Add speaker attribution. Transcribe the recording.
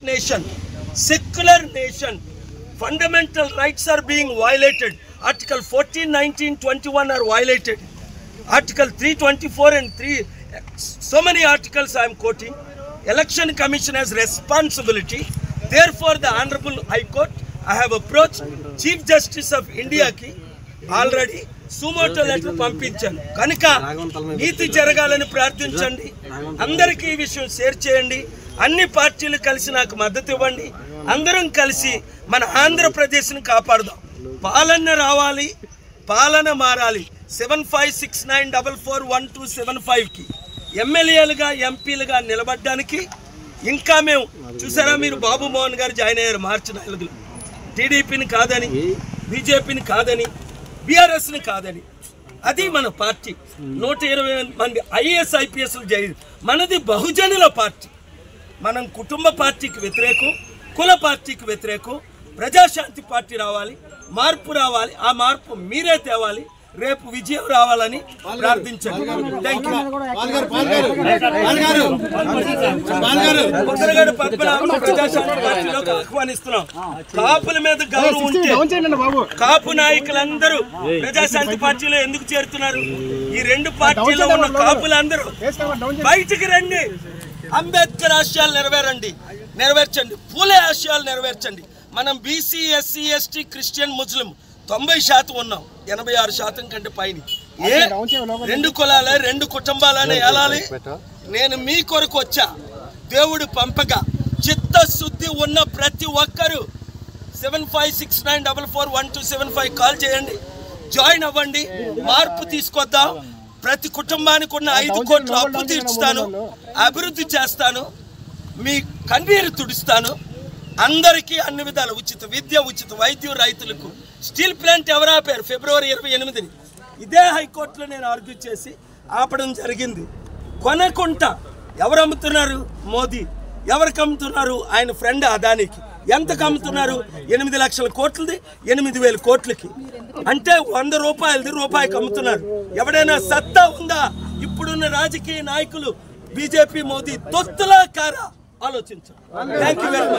Speaker 1: nation, secular nation, fundamental rights are being violated. Article 14, 19, 21 are violated. Article 324 and 3, so many articles I am quoting. Election Commission has responsibility. Therefore, the Honorable High Court, I have approached Chief Justice of India ki already suo motu letter పంపించాను కనుక నీతి జరగాలని ప్రార్థించండి. అందరికీ ఈ విషయం share చేయండి. అన్ని పార్టీలు కలిసి నాకు మద్దతు ఇవ్వండి. అందరం కలిసి మన ఆంధ్రప్రదేశ్ని కాపాడదాం. పాలన రావాలి, పాలన మారాలి. 7569441275కి ఎమ్మెల్యేలుగా ఎంపీలుగా నిలబడడానికి ఇంకా మేము చూసారా, మీరు బాబు మోహన్ గారు జాయిన్ అయ్యారు మార్చి 4లో. టీడీపీని కాదని, బీజేపీని కాదని, బీఆర్ఎస్ని కాదని. అది మన పార్టీ. 120 మంది ఐఏఎస్ ఐపీఎస్లు జైలు. మనది బహుజనుల పార్టీ. మనం కుటుంబ పార్టీకి వ్యతిరేకం, కుల పార్టీకి వ్యతిరేకం. ప్రజాశాంతి పార్టీ రావాలి, మార్పు రావాలి. ఆ మార్పు మీరే తేవాలి. రేపు విజయం రావాలని ప్రార్థించండి. Thank you. ముద్రగడ పద్మనాభం ప్రజాశాంతి పార్టీలోకి ఆహ్వానిస్తున్నాం. కాపుల మీద గౌరవం ఉంటే కాపు నాయకులందరూ ప్రజాశాంతి పార్టీలో ఎందుకు చేరుతున్నారు? ఈ రెండు పార్టీలో ఉన్న కాపులందరూ బయటికి రండి. అంబేద్కర్ ఆశయాలు నెరవేర్చండి. పూలే ఆశయాలు నెరవేర్చండి. మనం బీసీ, ఎస్సీ, ఎస్టీ, క్రిస్టియన్, ముస్లిం 90% ఉన్నాం. 86% కంటే పైన. రెండు కులాలే, రెండు కుటుంబాలనే ఏలాలి. నేను మీ కొరకు వచ్చా. దేవుడు పంపగా చిత్తశుద్ధి ఉన్న ప్రతి ఒక్కరూ 7569441275 కాల్ చేయండి. జాయిన్ అవ్వండి. మార్పు తీసుకొద్దాం. ప్రతి కుటుంబానికి ఉన్న 5 కోట్ల అప్పు తీర్చుతాను, అభివృద్ధి చేస్తాను, మీ కన్నీరు తుడుస్తాను. అందరికీ అన్ని విధాలు ఉచిత విద్య, ఉచిత వైద్యం, రైతులకు. స్టీల్ ప్లాంట్ ఎవరు ఆపారు? ఫిబ్రవరి 28ని ఇదే హైకోర్టులో నేను ఆర్గ్యూ చేసి ఆపడం జరిగింది. కొనకుంటా ఎవరు అమ్ముతున్నారు? మోదీ. ఎవరికి అమ్ముతున్నారు? ఆయన ఫ్రెండ్ అదానికి. ఎంతకు అమ్ముతున్నారు? 8 లక్షల కోట్లది 8,000 కోట్లకి. అంటే 100 రూపాయలది రూపాయికి అమ్ముతున్నారు. ఎవడైనా సత్తా ఉందా? ఇప్పుడున్న రాజకీయ నాయకులు బీజేపీ, మోదీ తొత్తులా కారా? ఆలోచించండి. Thank you very much.